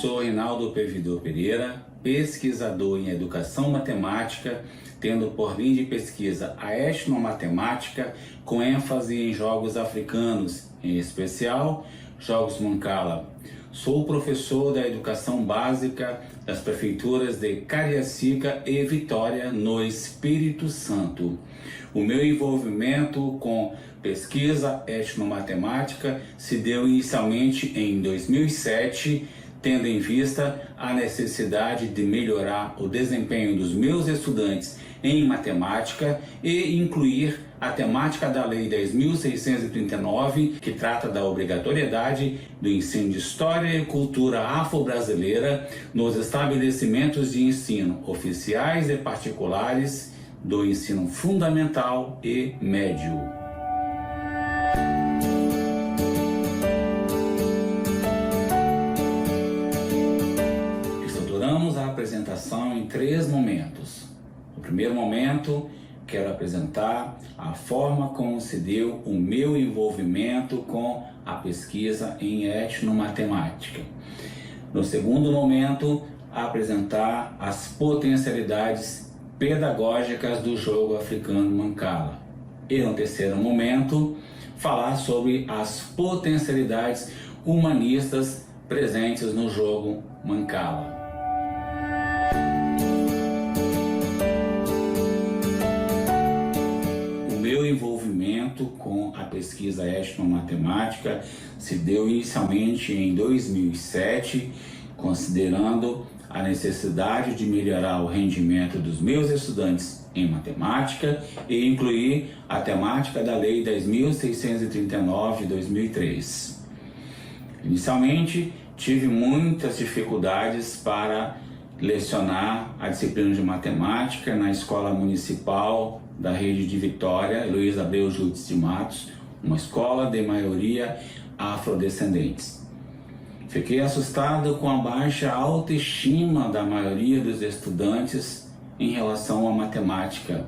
Sou Reinaldo Pervidor Pereira, pesquisador em educação matemática, tendo por linha de pesquisa a etnomatemática com ênfase em jogos africanos, em especial jogos Mancala. Sou professor da educação básica das prefeituras de Cariacica e Vitória, no Espírito Santo. O meu envolvimento com pesquisa etnomatemática se deu inicialmente em 2007, tendo em vista a necessidade de melhorar o desempenho dos meus estudantes em matemática e incluir a temática da Lei 10.639, que trata da obrigatoriedade do ensino de História e Cultura Afro-Brasileira nos estabelecimentos de ensino oficiais e particulares do ensino fundamental e médio. Estruturamos a apresentação em 3 momentos. No primeiro momento, quero apresentar a forma como se deu o meu envolvimento com a pesquisa em etnomatemática. No segundo momento, apresentar as potencialidades pedagógicas do jogo africano Mancala. E no terceiro momento, falar sobre as potencialidades humanistas presentes no jogo Mancala. Meu envolvimento com a pesquisa etnomatemática se deu inicialmente em 2007, considerando a necessidade de melhorar o rendimento dos meus estudantes em matemática e incluir a temática da Lei 10.639 de 2003. Inicialmente, tive muitas dificuldades para lecionar a disciplina de matemática na Escola Municipal da Rede de Vitória, Luiz Abreu Júdice de Matos, uma escola de maioria afrodescendentes. Fiquei assustado com a baixa autoestima da maioria dos estudantes em relação à matemática,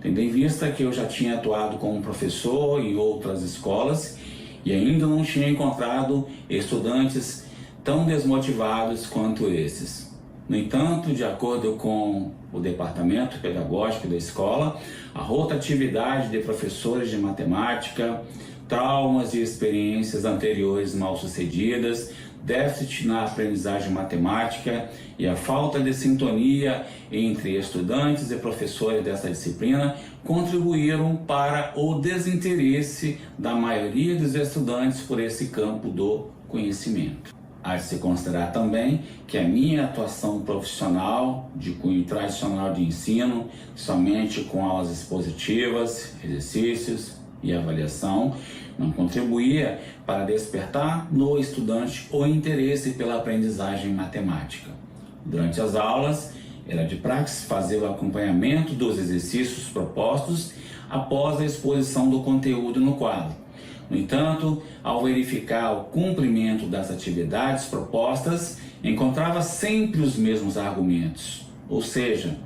tendo em vista que eu já tinha atuado como professor em outras escolas e ainda não tinha encontrado estudantes tão desmotivados quanto esses. No entanto, de acordo com o departamento pedagógico da escola, a rotatividade de professores de matemática, traumas e experiências anteriores mal sucedidas, déficit na aprendizagem matemática e a falta de sintonia entre estudantes e professores dessa disciplina contribuíram para o desinteresse da maioria dos estudantes por esse campo do conhecimento. Há de se considerar também que a minha atuação profissional de cunho tradicional de ensino, somente com aulas expositivas, exercícios e avaliação, não contribuía para despertar no estudante o interesse pela aprendizagem matemática. Durante as aulas, era de praxe fazer o acompanhamento dos exercícios propostos após a exposição do conteúdo no quadro. No entanto, ao verificar o cumprimento das atividades propostas, encontrava sempre os mesmos argumentos. Ou seja,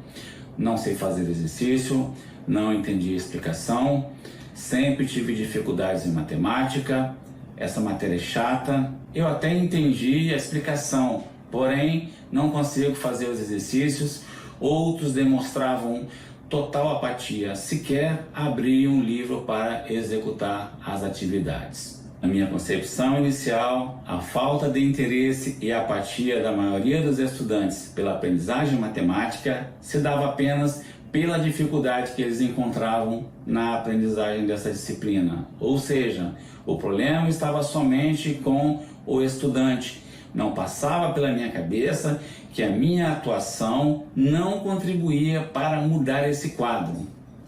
não sei fazer exercício, não entendi a explicação, sempre tive dificuldades em matemática, essa matéria é chata, eu até entendi a explicação, porém não consigo fazer os exercícios. Outros demonstravam total apatia, sequer abriam um livro para executar as atividades. Na minha concepção inicial, a falta de interesse e apatia da maioria dos estudantes pela aprendizagem matemática se dava apenas pela dificuldade que eles encontravam na aprendizagem dessa disciplina. Ou seja, o problema estava somente com o estudante. Não passava pela minha cabeça que a minha atuação não contribuía para mudar esse quadro.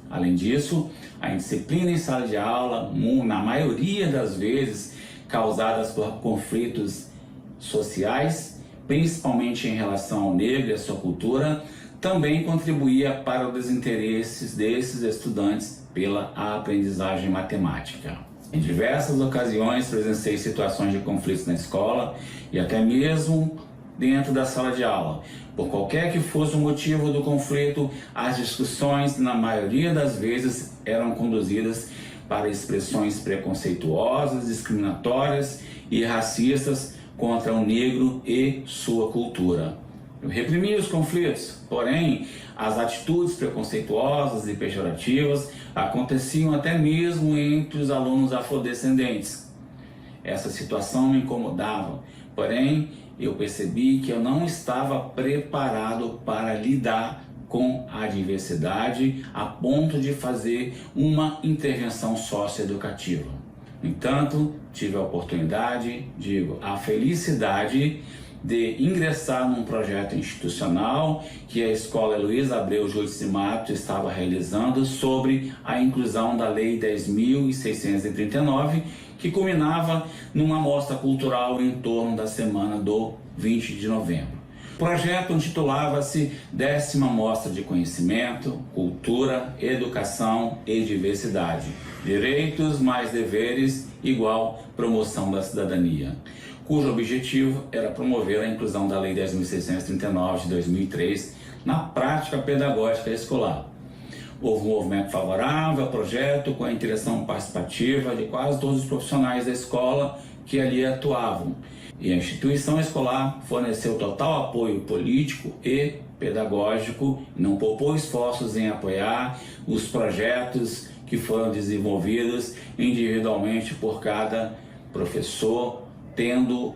Além disso, a indisciplina em sala de aula, na maioria das vezes causadas por conflitos sociais, principalmente em relação ao negro e à sua cultura, também contribuía para o desinteresse desses estudantes pela aprendizagem matemática. Em diversas ocasiões presenciei situações de conflitos na escola e até mesmo dentro da sala de aula. Por qualquer que fosse o motivo do conflito, as discussões, na maioria das vezes, eram conduzidas para expressões preconceituosas, discriminatórias e racistas contra o negro e sua cultura. Reprimia os conflitos, porém, as atitudes preconceituosas e pejorativas aconteciam até mesmo entre os alunos afrodescendentes. Essa situação me incomodava, porém, eu percebi que eu não estava preparado para lidar com a diversidade a ponto de fazer uma intervenção socioeducativa. No entanto, tive a oportunidade, a felicidade de ingressar num projeto institucional que a Escola Luiz Abreu Júdice de Matos estava realizando sobre a inclusão da Lei 10.639, que culminava numa mostra cultural em torno da semana do 20 de novembro. O projeto intitulava-se 10ª Mostra de Conhecimento, Cultura, Educação e Diversidade. Direitos mais deveres igual promoção da cidadania, cujo objetivo era promover a inclusão da Lei 10.639 de 2003 na prática pedagógica escolar. Houve um movimento favorável ao projeto com a interação participativa de quase todos os profissionais da escola que ali atuavam. E a instituição escolar forneceu total apoio político e pedagógico, não poupou esforços em apoiar os projetos que foram desenvolvidos individualmente por cada professor, tendo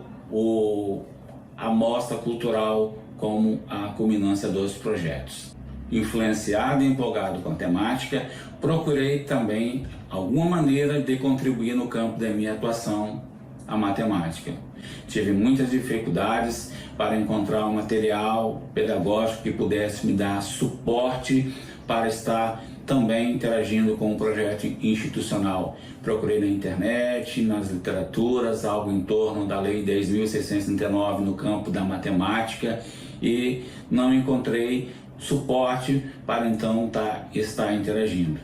a mostra cultural como a culminância dos projetos. Influenciado e empolgado com a temática, procurei também alguma maneira de contribuir no campo da minha atuação, a matemática. Tive muitas dificuldades para encontrar um material pedagógico que pudesse me dar suporte para estar também interagindo com o projeto institucional. Procurei na internet, nas literaturas, algo em torno da Lei 10.639 no campo da matemática e não encontrei suporte para então estar interagindo.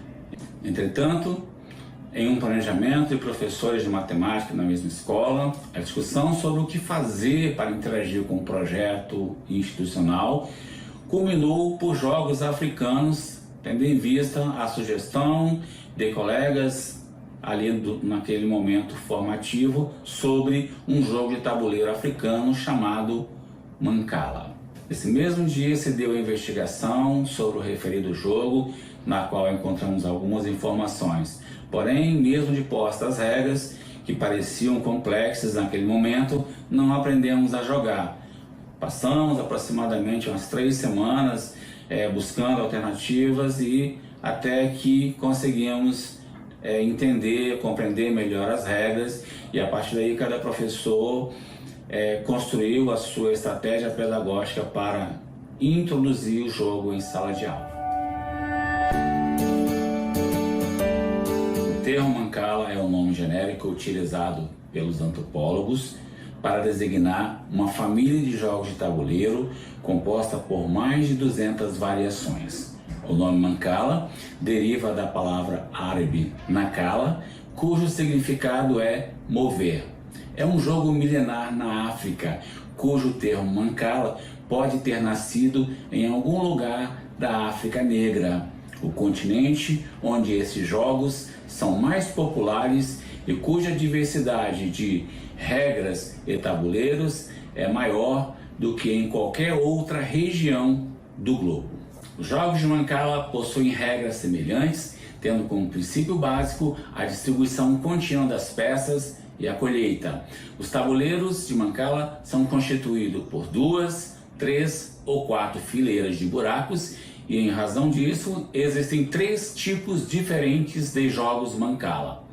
Entretanto, em um planejamento de professores de matemática na mesma escola, a discussão sobre o que fazer para interagir com o projeto institucional culminou por jogos africanos, tendo em vista a sugestão de colegas ali naquele momento formativo sobre um jogo de tabuleiro africano chamado Mancala. Esse mesmo dia se deu a investigação sobre o referido jogo, na qual encontramos algumas informações. Porém, mesmo de postas as regras, que pareciam complexas naquele momento, não aprendemos a jogar. Passamos aproximadamente umas 3 semanas buscando alternativas e até que conseguimos entender, compreender melhor as regras, e a partir daí cada professor construiu a sua estratégia pedagógica para introduzir o jogo em sala de aula. O termo Mancala é o nome genérico utilizado pelos antropólogos para designar uma família de jogos de tabuleiro composta por mais de 200 variações. O nome Mancala deriva da palavra árabe Nakala, cujo significado é mover. É um jogo milenar na África, cujo termo Mancala pode ter nascido em algum lugar da África Negra, o continente onde esses jogos são mais populares e cuja diversidade de regras e tabuleiros é maior do que em qualquer outra região do globo. Os jogos de Mancala possuem regras semelhantes, tendo como princípio básico a distribuição contínua das peças e a colheita. Os tabuleiros de Mancala são constituídos por 2, 3 ou 4 fileiras de buracos e, em razão disso, existem 3 tipos diferentes de jogos Mancala.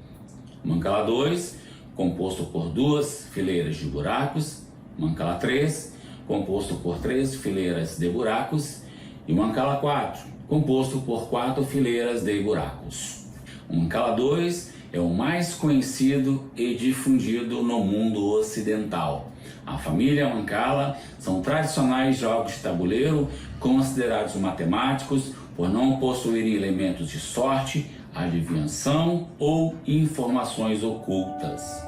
Mancala 2, composto por 2 fileiras de buracos. Mancala 3, composto por 3 fileiras de buracos. E Mancala 4, composto por 4 fileiras de buracos. O Mancala 2 é o mais conhecido e difundido no mundo ocidental. A família Mancala são tradicionais jogos de tabuleiro considerados matemáticos por não possuírem elementos de sorte, adivinhação ou informações ocultas.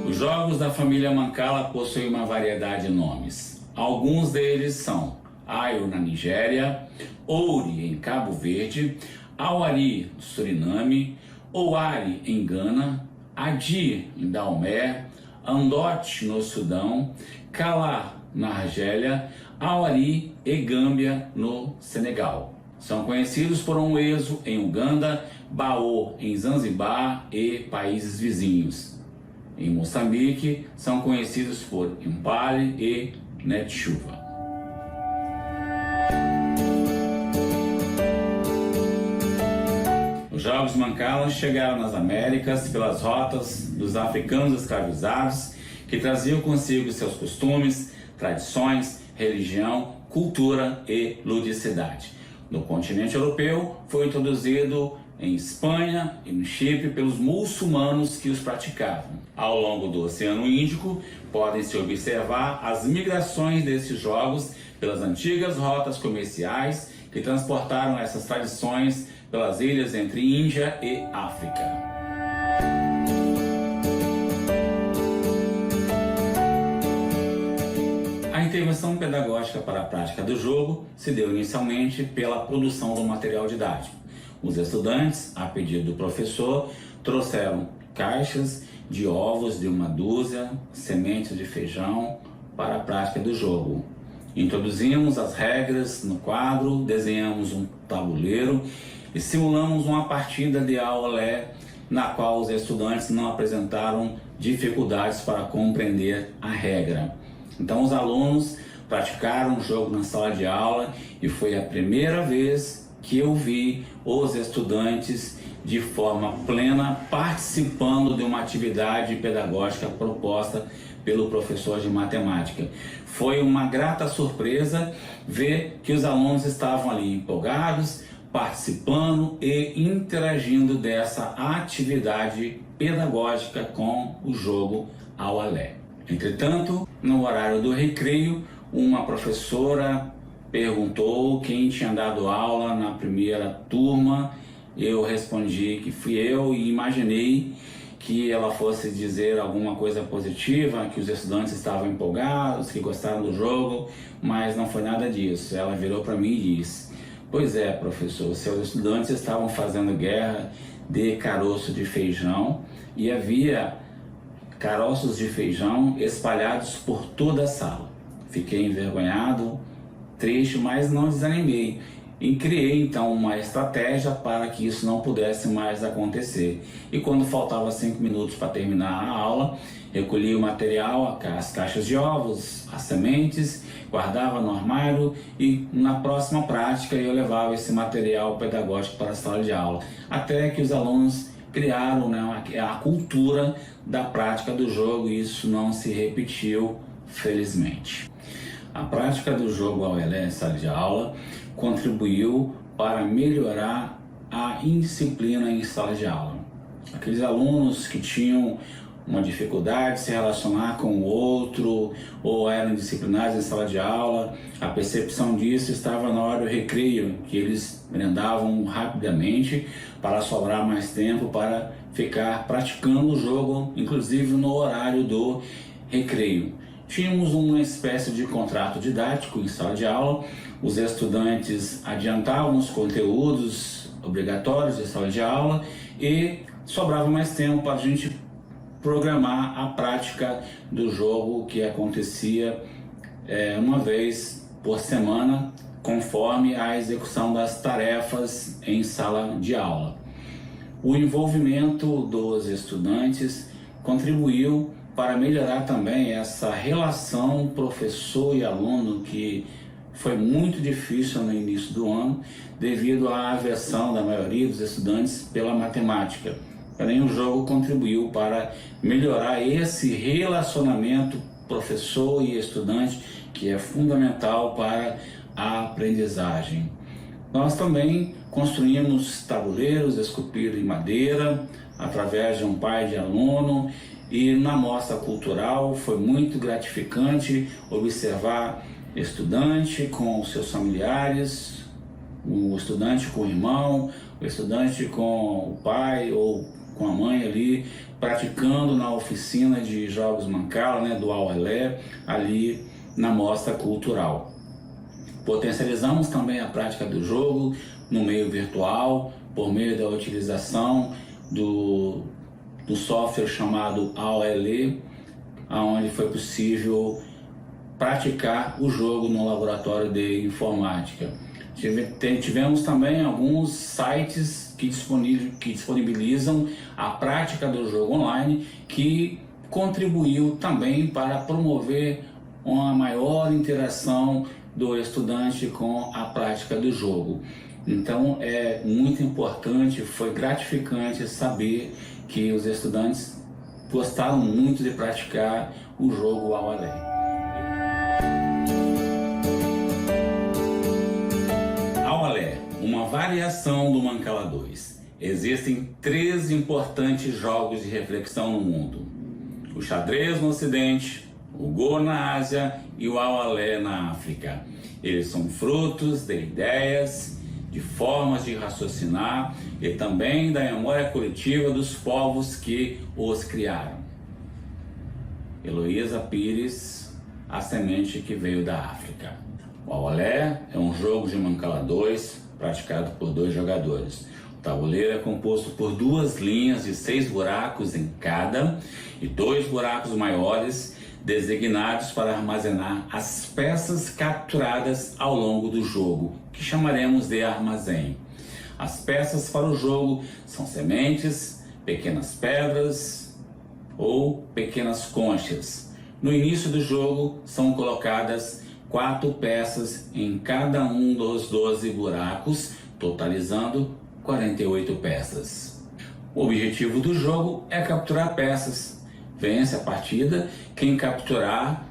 Os jogos da família Mancala possuem uma variedade de nomes. Alguns deles são Ayo na Nigéria, Ouri em Cabo Verde, Awari no Suriname, Owari em Gana, Adi, em Daomé, Andote, no Sudão, Cala, na Argélia, Awari e Gâmbia, no Senegal. São conhecidos por Onwezo, em Uganda, Baô, em Zanzibar e países vizinhos. Em Moçambique, são conhecidos por Impali e Netshuva. Os Jogos Mancala chegaram nas Américas pelas rotas dos africanos escravizados, que traziam consigo seus costumes, tradições, religião, cultura e ludicidade. No continente europeu, foi introduzido em Espanha e no Chipre pelos muçulmanos que os praticavam. Ao longo do Oceano Índico, podem-se observar as migrações desses jogos pelas antigas rotas comerciais que transportaram essas tradições pelas ilhas entre Índia e África. A intervenção pedagógica para a prática do jogo se deu inicialmente pela produção do material didático. Os estudantes, a pedido do professor, trouxeram caixas de ovos de uma dúzia, sementes de feijão para a prática do jogo. Introduzimos as regras no quadro, desenhamos um tabuleiro e simulamos uma partida de aulé na qual os estudantes não apresentaram dificuldades para compreender a regra. Então os alunos praticaram o jogo na sala de aula e foi a primeira vez que eu vi os estudantes de forma plena participando de uma atividade pedagógica proposta pelo professor de matemática. Foi uma grata surpresa ver que os alunos estavam ali empolgados, participando e interagindo dessa atividade pedagógica com o jogo Aulé. Entretanto, no horário do recreio, uma professora perguntou quem tinha dado aula na primeira turma. Eu respondi que fui eu e imaginei que ela fosse dizer alguma coisa positiva, que os estudantes estavam empolgados, que gostaram do jogo, mas não foi nada disso. Ela virou para mim e disse: "Pois é, professor, seus estudantes estavam fazendo guerra de caroço de feijão e havia caroços de feijão espalhados por toda a sala. Fiquei envergonhado, triste, mas não desanimei e criei então uma estratégia para que isso não pudesse mais acontecer. E quando faltava 5 minutos para terminar a aula, recolhi o material, as caixas de ovos, as sementes, guardava no armário e na próxima prática eu levava esse material pedagógico para a sala de aula, até que os alunos criaram, a cultura da prática do jogo e isso não se repetiu, felizmente. A prática do jogo Aulé em sala de aula contribuiu para melhorar a indisciplina em sala de aula. Aqueles alunos que tinham uma dificuldade de se relacionar com o outro ou eram indisciplinados em sala de aula, a percepção disso estava na hora do recreio, que eles merendavam rapidamente para sobrar mais tempo para ficar praticando o jogo, inclusive no horário do recreio. Tínhamos uma espécie de contrato didático em sala de aula, os estudantes adiantavam os conteúdos obrigatórios de sala de aula e sobrava mais tempo para a gente programar a prática do jogo, que acontecia uma vez por semana, conforme a execução das tarefas em sala de aula. O envolvimento dos estudantes contribuiu para melhorar também essa relação professor e aluno, que foi muito difícil no início do ano devido à aversão da maioria dos estudantes pela matemática. Porém, o jogo contribuiu para melhorar esse relacionamento professor e estudante, que é fundamental para a aprendizagem. Nós também construímos tabuleiros esculpidos em madeira, através de um pai de aluno, e na mostra cultural foi muito gratificante observar estudante com os seus familiares, o estudante com o irmão, o estudante com o pai ou com a mãe ali, praticando na oficina de jogos Mancala, do Aulé, ali na mostra cultural. Potencializamos também a prática do jogo no meio virtual, por meio da utilização do software chamado AOLE, onde foi possível praticar o jogo no laboratório de informática. Tivemos também alguns sites que disponibilizam a prática do jogo online, que contribuiu também para promover uma maior interação do estudante com a prática do jogo. Então é muito importante, foi gratificante saber que os estudantes gostaram muito de praticar o jogo AOLE. AOLE, uma variação do Mancala 2. Existem 3 importantes jogos de reflexão no mundo: o xadrez no Ocidente, o Go na Ásia e o AOLE na África. Eles são frutos de ideias, de formas de raciocinar e também da memória coletiva dos povos que os criaram. Heloísa Pires, a semente que veio da África. O AOLE é um jogo de Mancala 2 praticado por 2 jogadores. O tabuleiro é composto por 2 linhas de 6 buracos em cada e 2 buracos maiores designados para armazenar as peças capturadas ao longo do jogo, que chamaremos de armazém. As peças para o jogo são sementes, pequenas pedras ou pequenas conchas. No início do jogo são colocadas 4 peças em cada um dos 12 buracos, totalizando 48 peças. O objetivo do jogo é capturar peças. Vence a partida quem capturar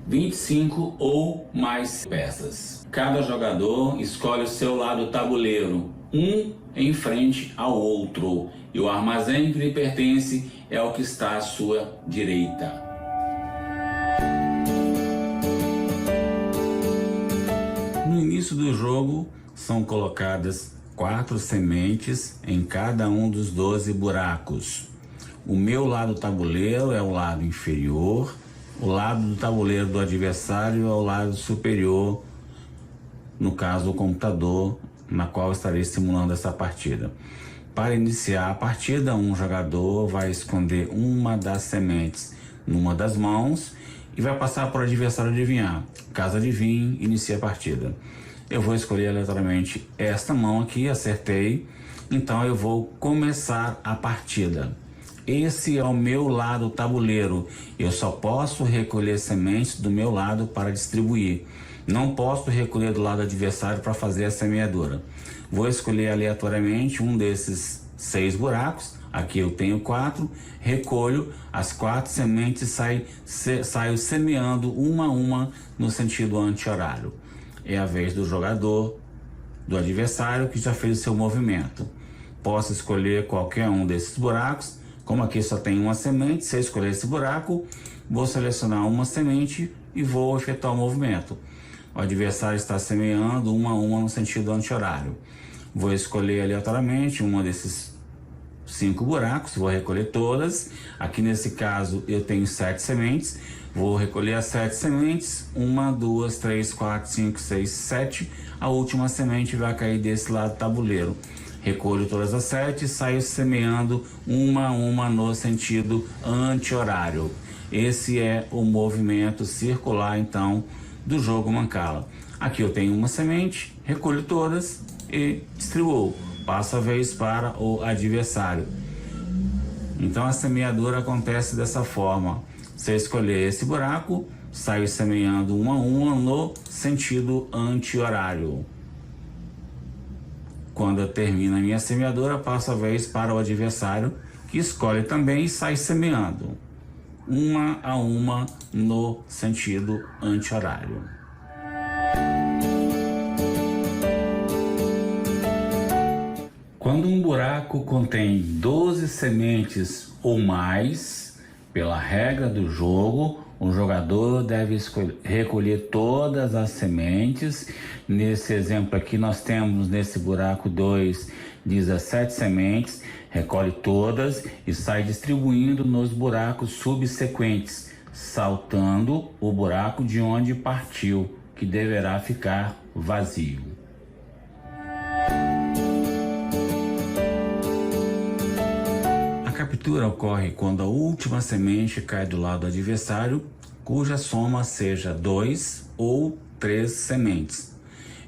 25 ou mais peças. Cada jogador escolhe o seu lado do tabuleiro, um em frente ao outro, e o armazém que lhe pertence é o que está à sua direita. No início do jogo são colocadas 4 sementes em cada um dos 12 buracos. O meu lado do tabuleiro é o lado inferior, o lado do tabuleiro do adversário é o lado superior, no caso o computador, na qual estarei simulando essa partida. Para iniciar a partida, um jogador vai esconder uma das sementes numa das mãos e vai passar para o adversário adivinhar. Caso adivinhe, inicia a partida. Eu vou escolher aleatoriamente esta mão aqui, acertei, então eu vou começar a partida. Esse é o meu lado tabuleiro. Eu só posso recolher sementes do meu lado para distribuir. Não posso recolher do lado adversário para fazer a semeadura. Vou escolher aleatoriamente um desses 6 buracos. Aqui eu tenho 4. Recolho as 4 sementes e saio semeando uma a uma no sentido anti-horário. É a vez do jogador, do adversário, que já fez o seu movimento. Posso escolher qualquer um desses buracos. Como aqui só tem uma semente, se eu escolher esse buraco, vou selecionar uma semente e vou efetuar o movimento. O adversário está semeando uma a uma no sentido anti-horário. Vou escolher aleatoriamente uma desses 5 buracos, vou recolher todas. Aqui nesse caso eu tenho 7 sementes, vou recolher as 7 sementes, 1, 2, 3, 4, 5, 6, 7. A última semente vai cair desse lado do tabuleiro. Recolho todas as 7 e saio semeando uma a uma no sentido anti-horário. Esse é o movimento circular, então, do jogo Mancala. Aqui eu tenho uma semente, recolho todas e distribuo. Passo a vez para o adversário. Então a semeadura acontece dessa forma. Se eu escolher esse buraco, saio semeando uma a uma no sentido anti-horário. Quando eu termino a minha semeadura, passo a vez para o adversário, que escolhe também e sai semeando uma a uma no sentido anti-horário. Quando um buraco contém 12 sementes ou mais, pela regra do jogo, o jogador deve recolher todas as sementes. Nesse exemplo aqui nós temos nesse buraco 2, 17 sementes, recolhe todas e sai distribuindo nos buracos subsequentes, saltando o buraco de onde partiu, que deverá ficar vazio. captura ocorre quando a última semente cai do lado do adversário, cuja soma seja 2 ou 3 sementes.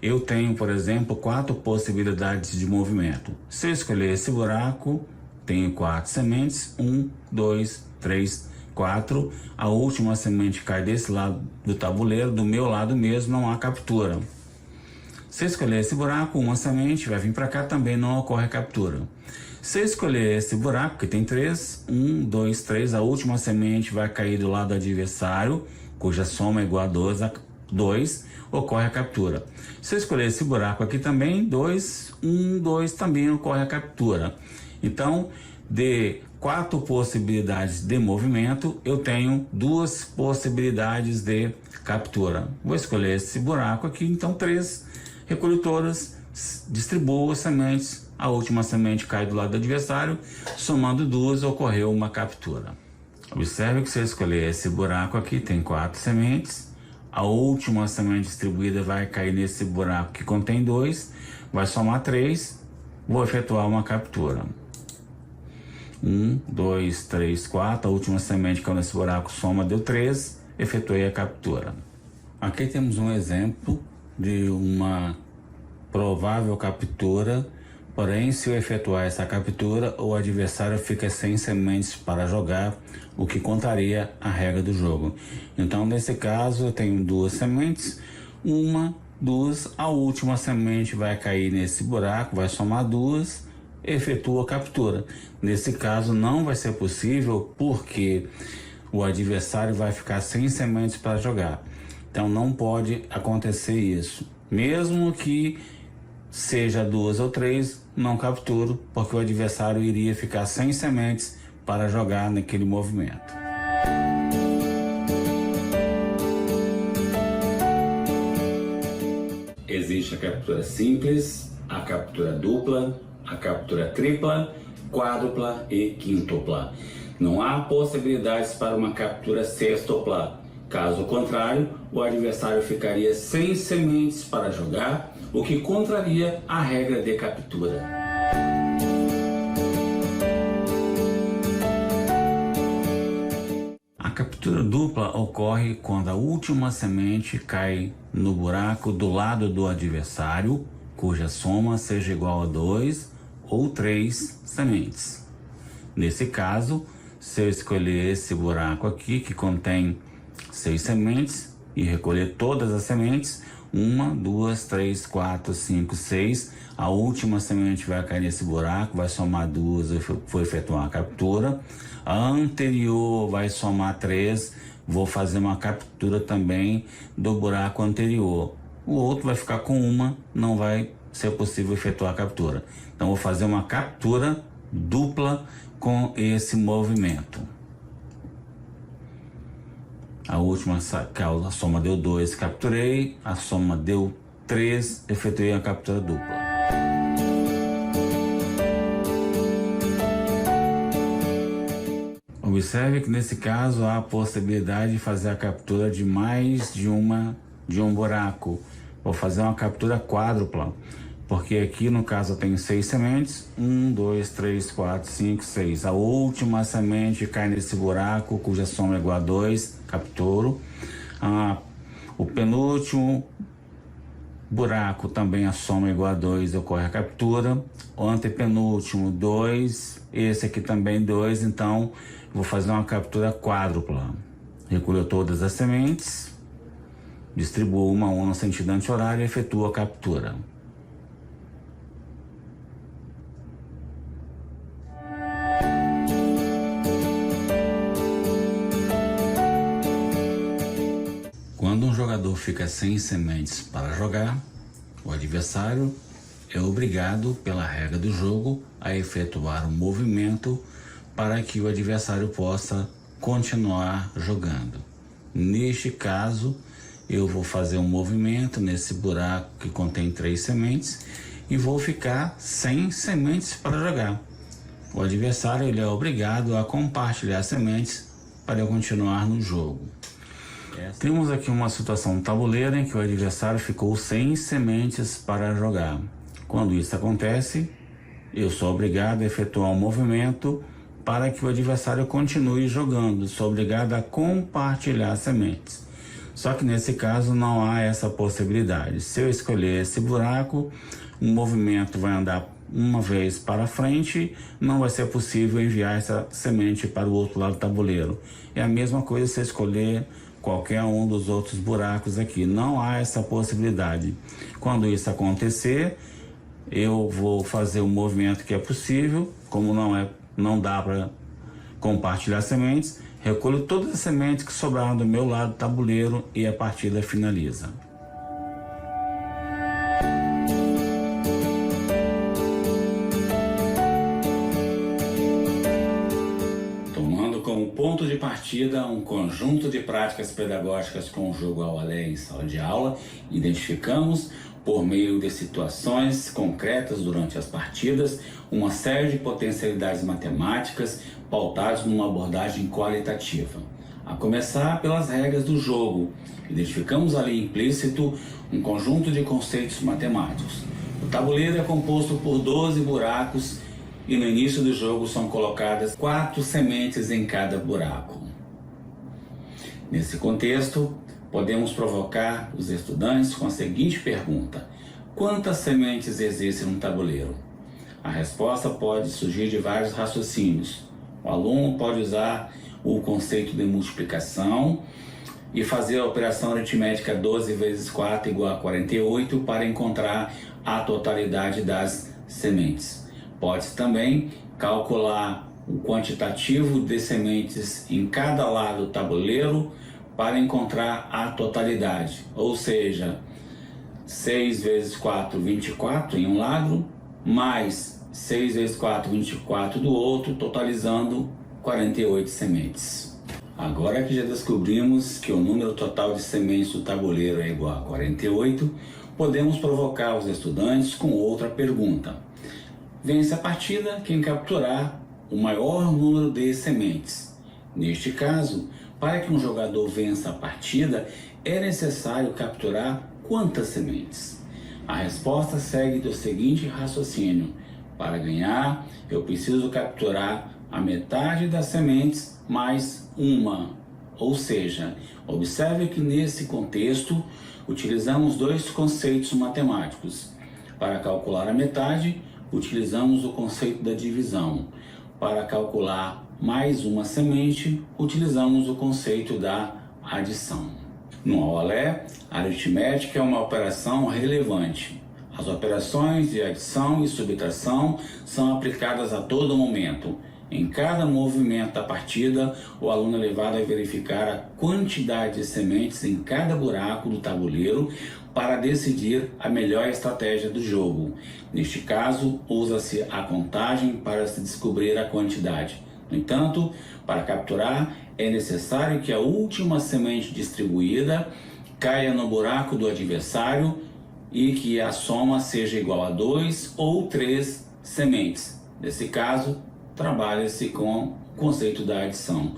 Eu tenho, por exemplo, 4 possibilidades de movimento. Se eu escolher esse buraco, tenho 4 sementes, 1, 2, 3, 4. A última semente cai desse lado do tabuleiro, do meu lado mesmo, não há captura. Se eu escolher esse buraco, uma semente vai vir para cá, também não ocorre captura. Se eu escolher esse buraco, que tem 3, 1, 2, 3, a última semente vai cair do lado do adversário, cuja soma é igual a 2, ocorre a captura. Se eu escolher esse buraco aqui também, 2, 1, 2, também ocorre a captura. Então, de 4 possibilidades de movimento, eu tenho 2 possibilidades de captura. Vou escolher esse buraco aqui, então 3, recolho todas, distribuo as sementes, a última semente cai do lado do adversário, somando 2 ocorreu uma captura. Observe que se eu escolher esse buraco aqui, tem 4 sementes, a última semente distribuída vai cair nesse buraco que contém 2, vai somar 3, vou efetuar uma captura. 1, 2, 3, 4, a última semente que caiu nesse buraco soma, deu 3, efetuei a captura. Aqui temos um exemplo de uma provável captura, porém se eu efetuar essa captura, o adversário fica sem sementes para jogar, o que contraria a regra do jogo. Então nesse caso eu tenho 2 sementes, 1, 2, a última semente vai cair nesse buraco, vai somar 2, efetua a captura. Nesse caso não vai ser possível porque o adversário vai ficar sem sementes para jogar. Então não pode acontecer isso. Mesmo que seja 2 ou 3, não capturo, porque o adversário iria ficar sem sementes para jogar naquele movimento. Existe a captura simples, a captura dupla, a captura tripla, quádrupla e quíntupla. Não há possibilidades para uma captura sextupla. Caso contrário, o adversário ficaria sem sementes para jogar, o que contraria a regra de captura. A captura dupla ocorre quando a última semente cai no buraco do lado do adversário, cuja soma seja igual a 2 ou 3 sementes. Nesse caso, se eu escolher esse buraco aqui, que contém 6 sementes, e recolher todas as sementes, 1, 2, 3, 4, 5, 6, a última semente vai cair nesse buraco, vai somar 2, vou efetuar uma captura. A anterior vai somar 3, vou fazer uma captura também do buraco anterior. O outro vai ficar com uma, não vai ser possível efetuar a captura. Então vou fazer uma captura dupla com esse movimento. A última, a soma deu 2, capturei, a soma deu 3, efetuei a captura dupla. Observe que nesse caso há a possibilidade de fazer a captura de mais de um buraco. Vou fazer uma captura quádrupla, porque aqui no caso eu tenho 6 sementes, 1, 2, 3, 4, 5, 6. A última semente cai nesse buraco, cuja soma é igual a 2, capturo. O penúltimo buraco também a soma é igual a 2, ocorre a captura. O antepenúltimo 2, esse aqui também 2, então vou fazer uma captura quádrupla. Recolho todas as sementes, distribuo uma a uma no sentido anti-horário e efetuo a captura. Quando um jogador fica sem sementes para jogar, o adversário é obrigado, pela regra do jogo, a efetuar um movimento para que o adversário possa continuar jogando. Neste caso, eu vou fazer um movimento nesse buraco que contém 3 sementes e vou ficar sem sementes para jogar. O adversário ele é obrigado a compartilhar sementes para eu continuar no jogo. Temos aqui uma situação tabuleira em que o adversário ficou sem sementes para jogar. Quando isso acontece, eu sou obrigado a efetuar um movimento para que o adversário continue jogando. Sou obrigado a compartilhar sementes. Só que nesse caso não há essa possibilidade. Se eu escolher esse buraco, o movimento vai andar uma vez para frente, não vai ser possível enviar essa semente para o outro lado do tabuleiro. É a mesma coisa se eu escolher qualquer um dos outros buracos aqui. Não há essa possibilidade. Quando isso acontecer, eu vou fazer o movimento que é possível. Como não dá para compartilhar sementes, recolho todas as sementes que sobraram do meu lado do tabuleiro e a partida finaliza. Tomando como ponto de partida um conjunto de práticas pedagógicas com o jogo ao alé em sala de aula, identificamos, por meio de situações concretas durante as partidas, uma série de potencialidades matemáticas pautadas numa abordagem qualitativa. A começar pelas regras do jogo, identificamos ali implícito um conjunto de conceitos matemáticos. O tabuleiro é composto por 12 buracos e no início do jogo são colocadas 4 sementes em cada buraco. Nesse contexto, podemos provocar os estudantes com a seguinte pergunta: quantas sementes existem no tabuleiro? A resposta pode surgir de vários raciocínios. O aluno pode usar o conceito de multiplicação e fazer a operação aritmética 12 vezes 4 igual a 48 para encontrar a totalidade das sementes. Pode-se também calcular o quantitativo de sementes em cada lado do tabuleiro para encontrar a totalidade, ou seja, 6 vezes 4, 24 em um lado, mais 6 vezes 4, 24 do outro, totalizando 48 sementes. Agora que já descobrimos que o número total de sementes do tabuleiro é igual a 48, podemos provocar os estudantes com outra pergunta. Vence a partida quem capturar o maior número de sementes. Neste caso, para que um jogador vença a partida, é necessário capturar quantas sementes? A resposta segue do seguinte raciocínio: para ganhar, eu preciso capturar a metade das sementes mais uma. Ou seja, observe que nesse contexto utilizamos dois conceitos matemáticos. Para calcular a metade, utilizamos o conceito da divisão. Para calcular mais uma semente, utilizamos o conceito da adição. No aulé, a aritmética é uma operação relevante. As operações de adição e subtração são aplicadas a todo momento. Em cada movimento da partida, o aluno é levado a verificar a quantidade de sementes em cada buraco do tabuleiro para decidir a melhor estratégia do jogo. Neste caso, usa-se a contagem para se descobrir a quantidade. No entanto, para capturar, é necessário que a última semente distribuída caia no buraco do adversário e que a soma seja igual a 2 ou 3 sementes. Nesse caso, trabalha-se com o conceito da adição.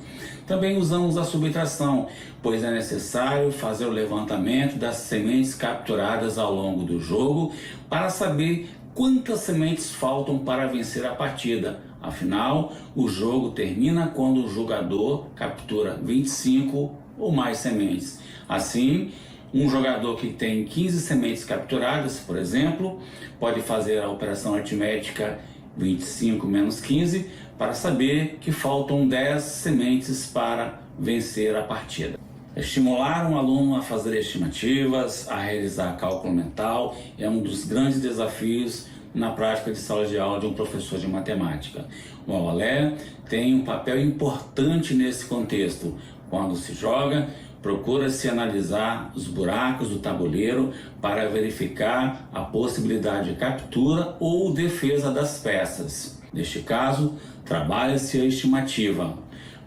Também usamos a subtração, pois é necessário fazer o levantamento das sementes capturadas ao longo do jogo para saber quantas sementes faltam para vencer a partida. Afinal, o jogo termina quando o jogador captura 25 ou mais sementes. Assim, um jogador que tem 15 sementes capturadas, por exemplo, pode fazer a operação aritmética 25 menos 15 para saber que faltam 10 sementes para vencer a partida. Estimular um aluno a fazer estimativas, a realizar cálculo mental é um dos grandes desafios na prática de sala de aula de um professor de matemática. O aulé tem um papel importante nesse contexto. Quando se joga, procura-se analisar os buracos do tabuleiro para verificar a possibilidade de captura ou defesa das peças. Neste caso, trabalha-se a estimativa.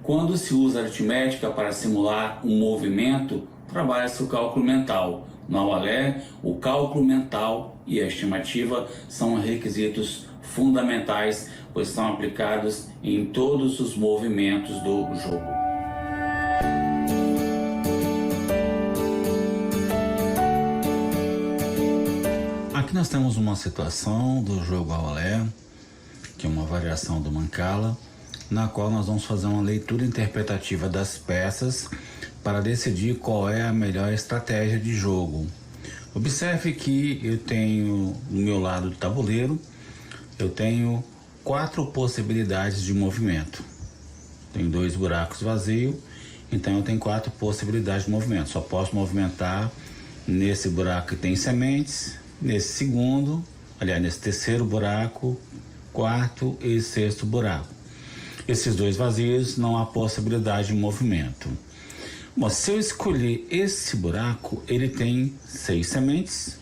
Quando se usa a aritmética para simular um movimento, trabalha-se o cálculo mental. No aulé, o cálculo mental e a estimativa são requisitos fundamentais, pois são aplicados em todos os movimentos do jogo. Aqui nós temos uma situação do jogo aulé, que é uma variação do Mancala, na qual nós vamos fazer uma leitura interpretativa das peças para decidir qual é a melhor estratégia de jogo. Observe que eu tenho no meu lado do tabuleiro, eu tenho 4 possibilidades de movimento. Tem 2 buracos vazios, então eu tenho 4 possibilidades de movimento. Só posso movimentar nesse buraco que tem sementes, nesse segundo, aliás, nesse terceiro buraco, quarto e sexto buraco. Esses 2 vazios não há possibilidade de movimento. Bom, se eu escolher esse buraco, ele tem 6 sementes.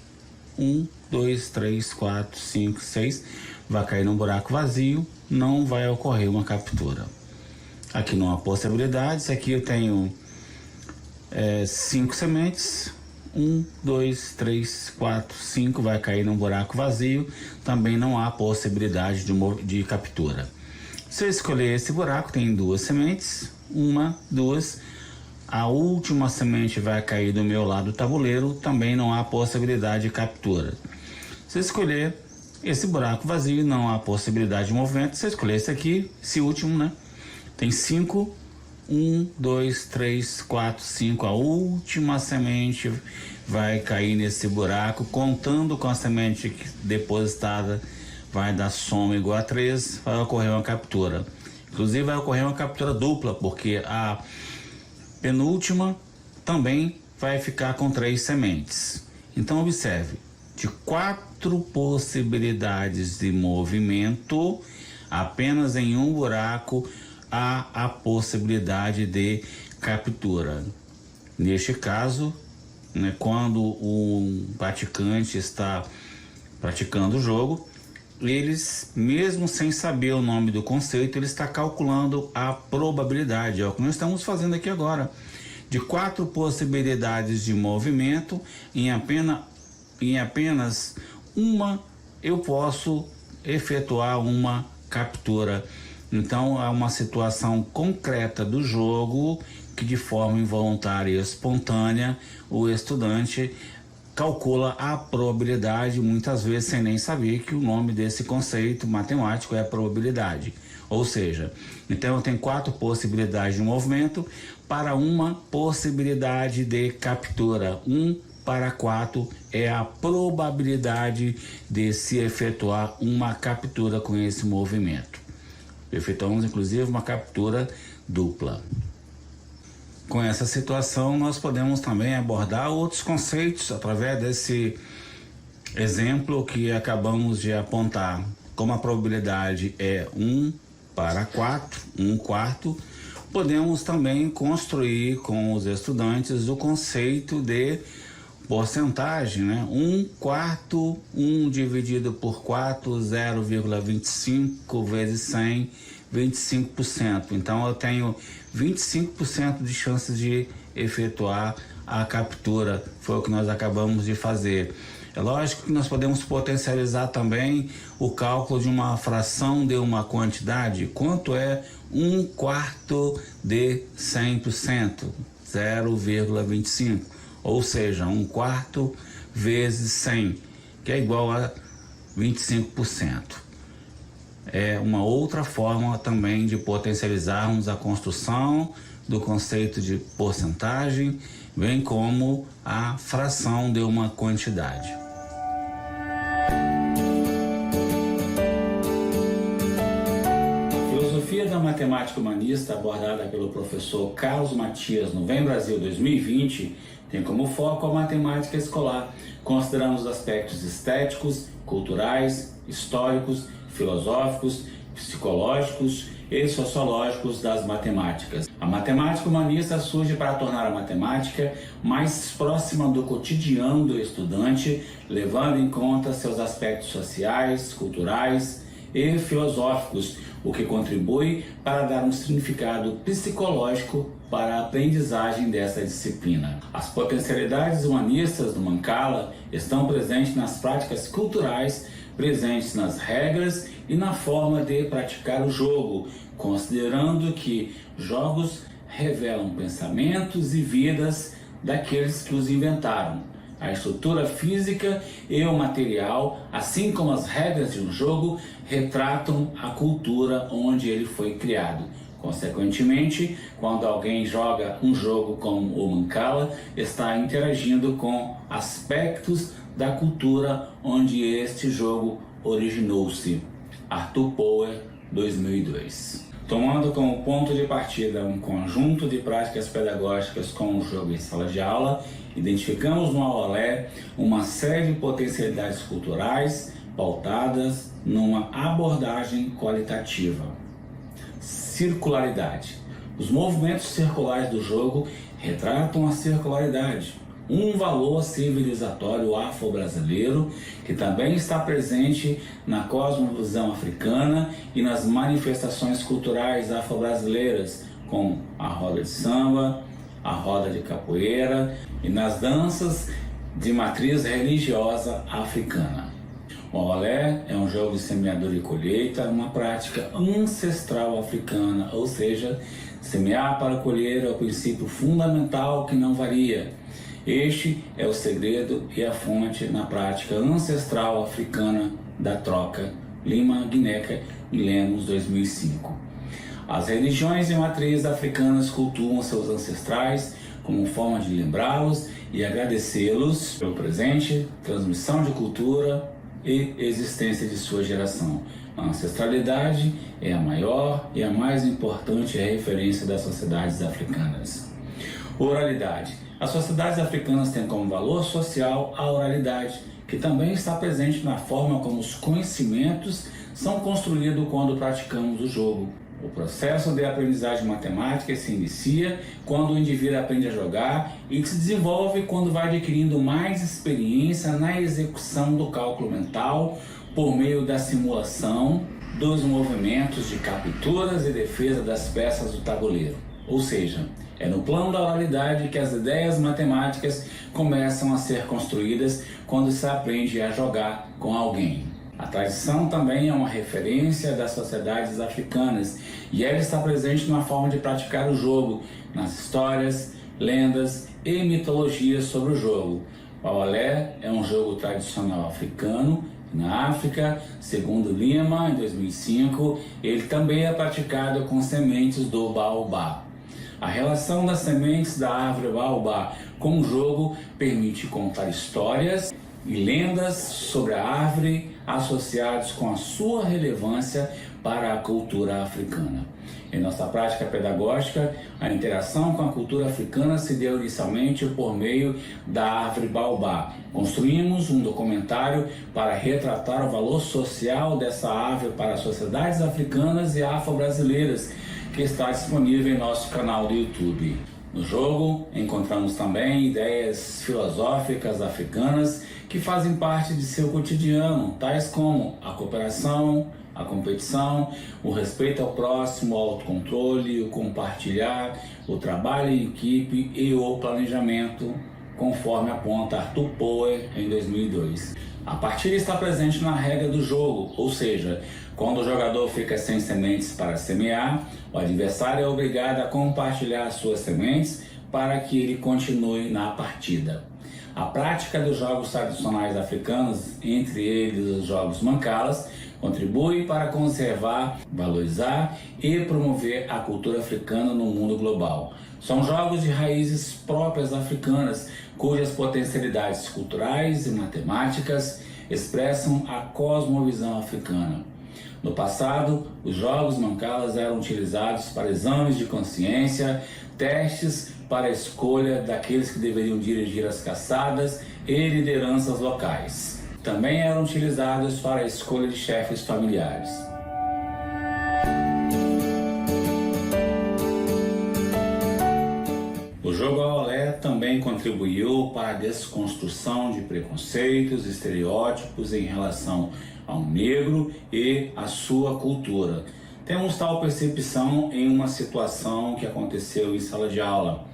1, 2, 3, 4, 5, 6. Vai cair num buraco vazio, não vai ocorrer uma captura. Aqui não há possibilidades. Aqui eu tenho 5 sementes. 1, 2, 3, 4, 5. Vai cair num buraco vazio. Também não há possibilidade de captura. Se eu escolher esse buraco, tem 2 sementes. 1, 2. A última semente vai cair do meu lado do tabuleiro, também não há possibilidade de captura. Se eu escolher esse buraco vazio, não há possibilidade de movimento. Se eu escolher esse aqui, esse último, né? Tem 5, 1, 2, 3, 4, 5. A última semente vai cair nesse buraco, contando com a semente depositada, vai dar soma igual a 3, vai ocorrer uma captura. Inclusive vai ocorrer uma captura dupla, porque a penúltima também vai ficar com 3 sementes. Então observe, de 4 possibilidades de movimento, apenas em um buraco há a possibilidade de captura. Neste caso, né, quando o praticante está praticando o jogo, eles, mesmo sem saber o nome do conceito, ele está calculando a probabilidade. É o que nós estamos fazendo aqui agora. De 4 possibilidades de movimento, em apenas uma eu posso efetuar uma captura. Então, há uma situação concreta do jogo que, de forma involuntária e espontânea, o estudante calcula a probabilidade, muitas vezes sem nem saber que o nome desse conceito matemático é a probabilidade. Ou seja, então eu tenho 4 possibilidades de movimento para uma possibilidade de captura. 1 para 4 é a probabilidade de se efetuar uma captura com esse movimento. Efetuamos inclusive uma captura dupla. Com essa situação, nós podemos também abordar outros conceitos através desse exemplo que acabamos de apontar. Como a probabilidade é 1 para 4, 1/4, podemos também construir com os estudantes o conceito de porcentagem, né? 1/4, 1 dividido por 4, 0,25 vezes 100, 25%. Então eu tenho 25% de chances de efetuar a captura. Foi o que nós acabamos de fazer. É lógico que nós podemos potencializar também o cálculo de uma fração de uma quantidade. Quanto é 1/4 de 100%? 0,25. Ou seja, 1/4 vezes 100, que é igual a 25%. É uma outra forma também de potencializarmos a construção do conceito de porcentagem, bem como a fração de uma quantidade. A filosofia da matemática humanista, abordada pelo professor Carlos Matias no Vem Brasil 2020, tem como foco a matemática escolar, considerando os aspectos estéticos, culturais, históricos, filosóficos, psicológicos e sociológicos das matemáticas. A matemática humanista surge para tornar a matemática mais próxima do cotidiano do estudante, levando em conta seus aspectos sociais, culturais e filosóficos, o que contribui para dar um significado psicológico para a aprendizagem dessa disciplina. As potencialidades humanistas do Mancala estão presentes nas práticas culturais, presentes nas regras e na forma de praticar o jogo, considerando que jogos revelam pensamentos e vidas daqueles que os inventaram. A estrutura física e o material, assim como as regras de um jogo, retratam a cultura onde ele foi criado. Consequentemente, quando alguém joga um jogo como o Mancala, está interagindo com aspectos da cultura onde este jogo originou-se. Arthur Power, 2002. Tomando como ponto de partida um conjunto de práticas pedagógicas com o jogo em sala de aula, identificamos no AOLE uma série de potencialidades culturais pautadas numa abordagem qualitativa. Circularidade. Os movimentos circulares do jogo retratam a circularidade, um valor civilizatório afro-brasileiro que também está presente na cosmovisão africana e nas manifestações culturais afro-brasileiras, como a roda de samba, a roda de capoeira e nas danças de matriz religiosa africana. O Olé é um jogo de semeadura e colheita, uma prática ancestral africana, ou seja, semear para colher é o princípio fundamental que não varia. Este é o segredo e a fonte na prática ancestral africana da troca. Lima, Guineca e Lemos, 2005. As religiões de matriz africanas cultuam seus ancestrais como forma de lembrá-los e agradecê-los pelo presente, transmissão de cultura e existência de sua geração. A ancestralidade é a maior e a mais importante referência das sociedades africanas. Oralidade. As sociedades africanas têm como valor social a oralidade, que também está presente na forma como os conhecimentos são construídos quando praticamos o jogo. O processo de aprendizagem matemática se inicia quando o indivíduo aprende a jogar e se desenvolve quando vai adquirindo mais experiência na execução do cálculo mental por meio da simulação dos movimentos de capturas e defesa das peças do tabuleiro. Ou seja, é no plano da oralidade que as ideias matemáticas começam a ser construídas quando se aprende a jogar com alguém. A tradição também é uma referência das sociedades africanas e ela está presente na forma de praticar o jogo, nas histórias, lendas e mitologias sobre o jogo. O Olé é um jogo tradicional africano. Na África, segundo Lima, em 2005, ele também é praticado com sementes do baobá. A relação das sementes da árvore baobá com o jogo permite contar histórias e lendas sobre a árvore associados com a sua relevância para a cultura africana. Em nossa prática pedagógica, a interação com a cultura africana se deu inicialmente por meio da árvore baobá. Construímos um documentário para retratar o valor social dessa árvore para as sociedades africanas e afro-brasileiras, que está disponível em nosso canal do YouTube. No jogo, encontramos também ideias filosóficas africanas que fazem parte de seu cotidiano, tais como a cooperação, a competição, o respeito ao próximo, o autocontrole, o compartilhar, o trabalho em equipe e o planejamento, conforme aponta Arthur Power em 2002. A partida está presente na regra do jogo, ou seja, quando o jogador fica sem sementes para semear, o adversário é obrigado a compartilhar suas sementes para que ele continue na partida. A prática dos jogos tradicionais africanos, entre eles os jogos mancalas, contribui para conservar, valorizar e promover a cultura africana no mundo global. São jogos de raízes próprias africanas, cujas potencialidades culturais e matemáticas expressam a cosmovisão africana. No passado, os jogos mancalas eram utilizados para exames de consciência, testes para a escolha daqueles que deveriam dirigir as caçadas e lideranças locais. Também eram utilizados para a escolha de chefes familiares. O jogo Olé também contribuiu para a desconstrução de preconceitos e estereótipos em relação ao negro e à sua cultura. Temos tal percepção em uma situação que aconteceu em sala de aula.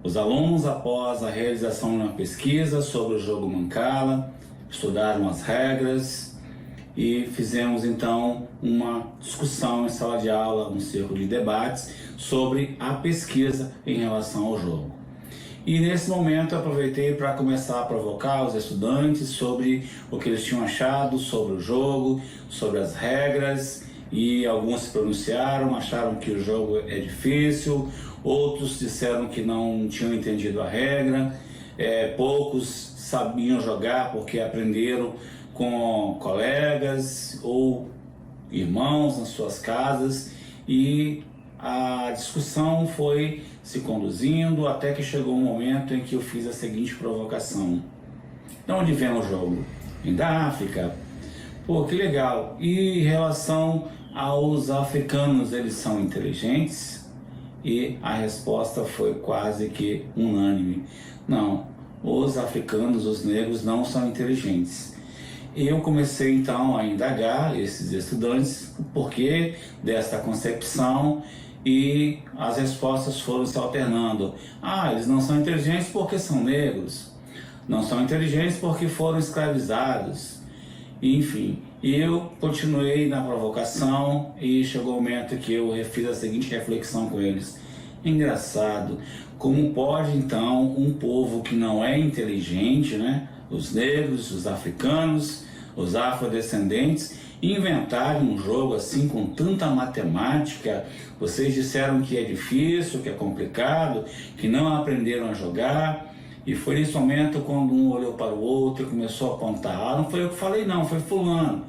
Os alunos, após a realização de uma pesquisa sobre o jogo Mancala, estudaram as regras e fizemos então uma discussão em sala de aula, um círculo de debates sobre a pesquisa em relação ao jogo. E nesse momento eu aproveitei para começar a provocar os estudantes sobre o que eles tinham achado sobre o jogo, sobre as regras, e alguns se pronunciaram, acharam que o jogo é difícil, outros disseram que não tinham entendido a regra, poucos sabiam jogar porque aprenderam com colegas ou irmãos nas suas casas, e a discussão foi se conduzindo até que chegou um momento em que eu fiz a seguinte provocação: de onde vem o jogo? Vem da África. Pô, que legal. E em relação aos africanos, eles são inteligentes? E a resposta foi quase que unânime: não, os africanos, os negros, não são inteligentes. Eu comecei então a indagar esses estudantes o porquê desta concepção, e as respostas foram se alternando. Eles não são inteligentes porque são negros, não são inteligentes porque foram escravizados. Enfim, eu continuei na provocação e chegou o momento que eu fiz a seguinte reflexão com eles: engraçado, como pode então um povo que não é inteligente, né, os negros, os africanos, os afrodescendentes, inventarem um jogo assim com tanta matemática? Vocês disseram que é difícil, que é complicado, que não aprenderam a jogar. E foi nesse momento quando um olhou para o outro e começou a apontar: não foi eu que falei não, foi fulano.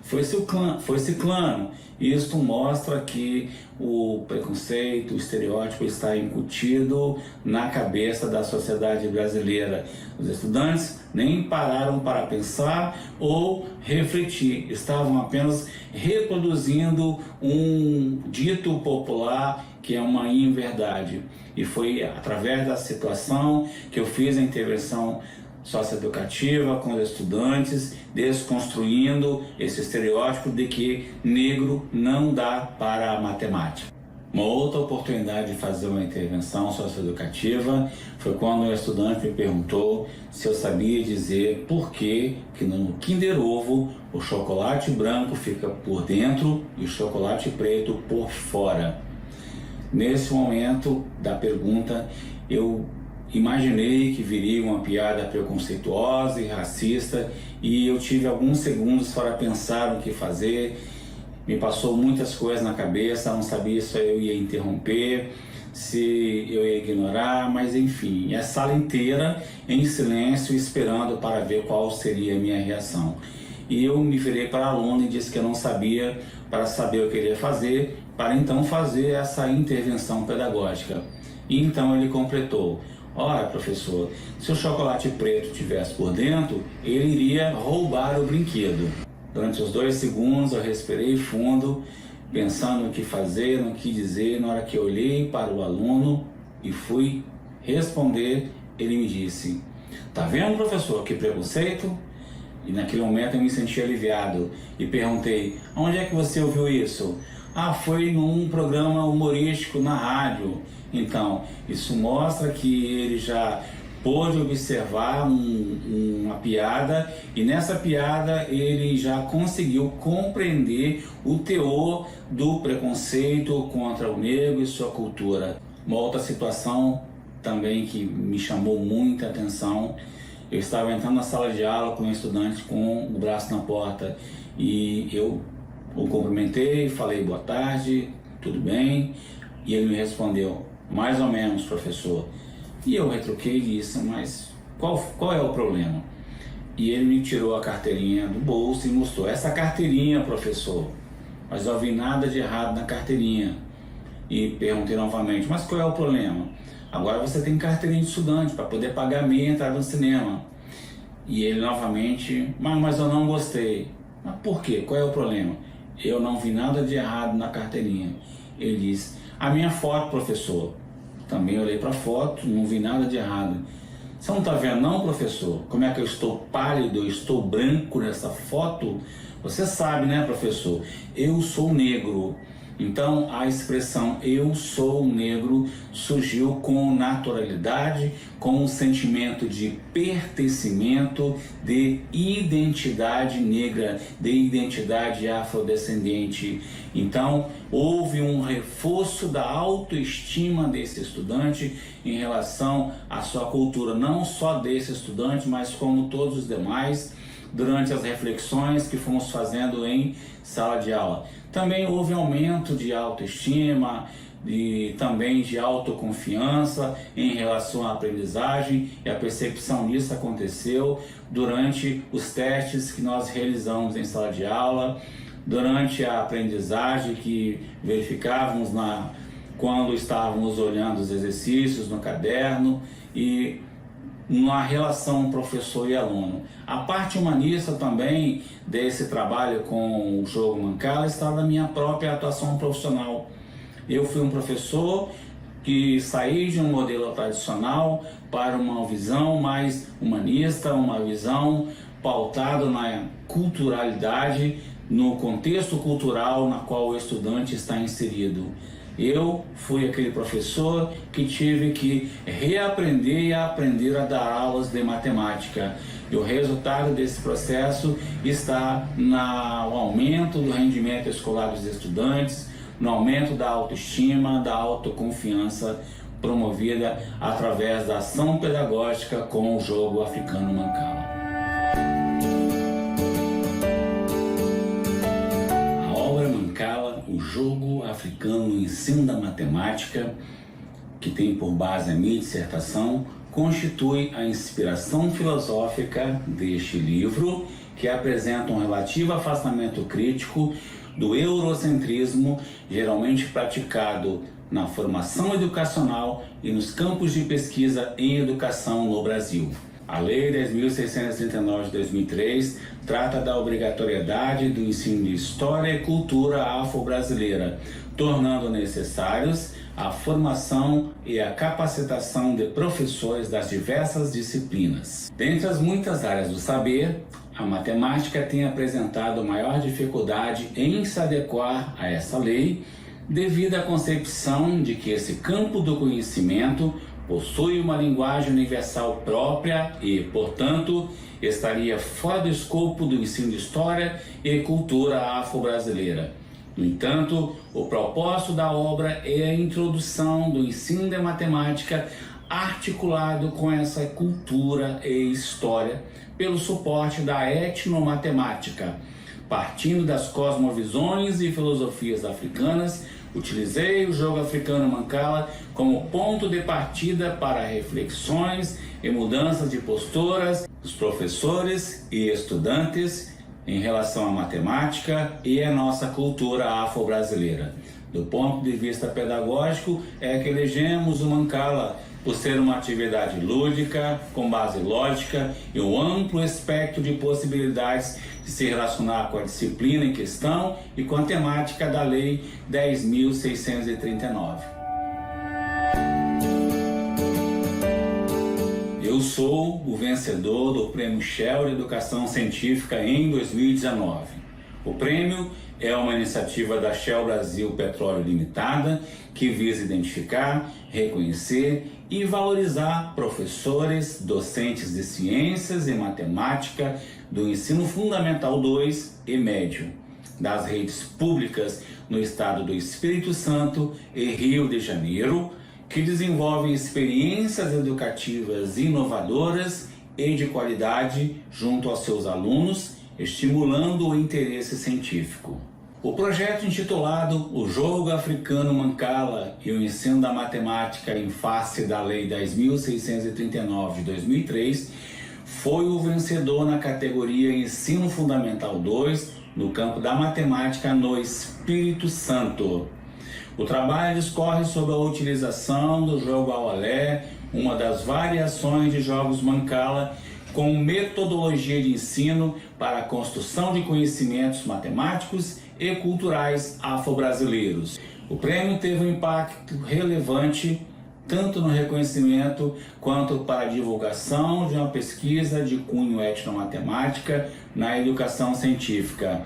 Foi ciclano. Isto mostra que o preconceito, o estereótipo está incutido na cabeça da sociedade brasileira. Os estudantes nem pararam para pensar ou refletir, estavam apenas reproduzindo um dito popular que é uma inverdade. E foi através da situação que eu fiz a intervenção socioeducativa com os estudantes, desconstruindo esse estereótipo de que negro não dá para a matemática. Uma outra oportunidade de fazer uma intervenção socioeducativa foi quando o estudante me perguntou se eu sabia dizer por que no Kinder Ovo o chocolate branco fica por dentro e o chocolate preto por fora. Nesse momento da pergunta, eu imaginei que viria uma piada preconceituosa e racista, e eu tive alguns segundos para pensar o que fazer. Me passou muitas coisas na cabeça, não sabia se eu ia interromper, se eu ia ignorar, mas enfim, a sala inteira em silêncio esperando para ver qual seria a minha reação. E eu me virei para o aluno e disse que eu não sabia, para saber o que ele ia fazer, para então fazer essa intervenção pedagógica. E então ele completou: ora, professor, se o chocolate preto tivesse por dentro, ele iria roubar o brinquedo. Durante os 2 segundos eu respirei fundo, pensando no que fazer, no que dizer. Na hora que eu olhei para o aluno e fui responder, ele me disse: tá vendo, professor, que preconceito? E naquele momento eu me senti aliviado e perguntei: onde é que você ouviu isso? Foi num programa humorístico na rádio. Então, isso mostra que ele já pôde observar uma piada, e nessa piada ele já conseguiu compreender o teor do preconceito contra o negro e sua cultura. Uma outra situação também que me chamou muita atenção: eu estava entrando na sala de aula com um estudante com o braço na porta, e eu o cumprimentei, falei boa tarde, tudo bem? E ele me respondeu: mais ou menos, professor. E eu retruquei e disse: mas qual é o problema? E ele me tirou a carteirinha do bolso e mostrou: essa carteirinha, professor. Mas eu não vi nada de errado na carteirinha. E perguntei novamente: mas qual é o problema? Agora você tem carteirinha de estudante para poder pagar meia entrada no cinema. E ele novamente: mas eu não gostei. Mas por quê? Qual é o problema? Eu não vi nada de errado na carteirinha. Ele disse: a minha foto, professor. Também olhei para a foto, não vi nada de errado. Você não está vendo não, professor? Como é que eu estou pálido, eu estou branco nessa foto? Você sabe, né, professor? Eu sou negro. Então, a expressão eu sou negro surgiu com naturalidade, com um sentimento de pertencimento, de identidade negra, de identidade afrodescendente. Então, houve um reforço da autoestima desse estudante em relação à sua cultura, não só desse estudante, mas como todos os demais, durante as reflexões que fomos fazendo em sala de aula. Também houve aumento de autoestima e também de autoconfiança em relação à aprendizagem, e a percepção disso aconteceu durante os testes que nós realizamos em sala de aula, durante a aprendizagem que verificávamos quando estávamos olhando os exercícios no caderno e na relação professor e aluno. A parte humanista também desse trabalho com o jogo Mancala está na minha própria atuação profissional. Eu fui um professor que saí de um modelo tradicional para uma visão mais humanista, uma visão pautada na culturalidade, no contexto cultural na qual o estudante está inserido. Eu fui aquele professor que tive que reaprender e aprender a dar aulas de matemática. E o resultado desse processo está no aumento do rendimento escolar dos estudantes, no aumento da autoestima, da autoconfiança promovida através da ação pedagógica com o jogo africano Mancala. A obra Mancala, o jogo africano no ensino da matemática, que tem por base a minha dissertação, constitui a inspiração filosófica deste livro, que apresenta um relativo afastamento crítico do eurocentrismo, geralmente praticado na formação educacional e nos campos de pesquisa em educação no Brasil. A Lei 10.639 de 2003 trata da obrigatoriedade do ensino de História e Cultura afro-brasileira, tornando necessários a formação e a capacitação de professores das diversas disciplinas. Dentre as muitas áreas do saber, a matemática tem apresentado maior dificuldade em se adequar a essa lei, devido à concepção de que esse campo do conhecimento possui uma linguagem universal própria e, portanto, estaria fora do escopo do ensino de História e Cultura afro-brasileira. No entanto, o propósito da obra é a introdução do ensino de matemática articulado com essa cultura e história pelo suporte da etnomatemática. Partindo das cosmovisões e filosofias africanas, utilizei o jogo africano Mancala como ponto de partida para reflexões e mudanças de posturas dos professores e estudantes em relação à matemática e à nossa cultura afro-brasileira. Do ponto de vista pedagógico, é que elegemos o Mancala por ser uma atividade lúdica, com base lógica e um amplo espectro de possibilidades de se relacionar com a disciplina em questão e com a temática da Lei 10.639. Eu sou o vencedor do Prêmio Shell de Educação Científica em 2019. O prêmio é uma iniciativa da Shell Brasil Petróleo Limitada que visa identificar, reconhecer e valorizar professores, docentes de ciências e matemática do ensino fundamental 2 e médio, das redes públicas no estado do Espírito Santo e Rio de Janeiro, que desenvolvem experiências educativas inovadoras e de qualidade junto aos seus alunos, estimulando o interesse científico. O projeto intitulado O Jogo Africano Mancala e o Ensino da Matemática em Face da Lei 10.639 de 2003 foi o vencedor na categoria Ensino Fundamental 2 no campo da matemática no Espírito Santo. O trabalho discorre sobre a utilização do jogo Aualé, uma das variações de jogos Mancala, com metodologia de ensino para a construção de conhecimentos matemáticos e culturais afro-brasileiros. O prêmio teve um impacto relevante tanto no reconhecimento quanto para a divulgação de uma pesquisa de cunho etnomatemática na educação científica.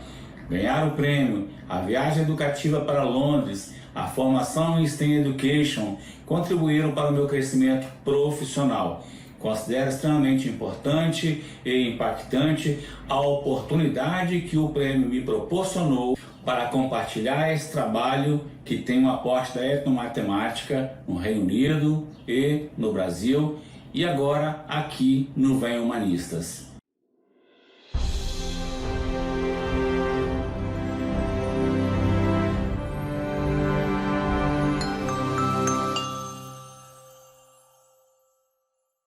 ganhar o prêmio, a viagem educativa para Londres, a formação em STEM Education contribuíram para o meu crescimento profissional. Considero extremamente importante e impactante a oportunidade que o prêmio me proporcionou para compartilhar esse trabalho que tem um aporte da etnomatemática no Reino Unido e no Brasil e agora aqui no Vem Humanistas.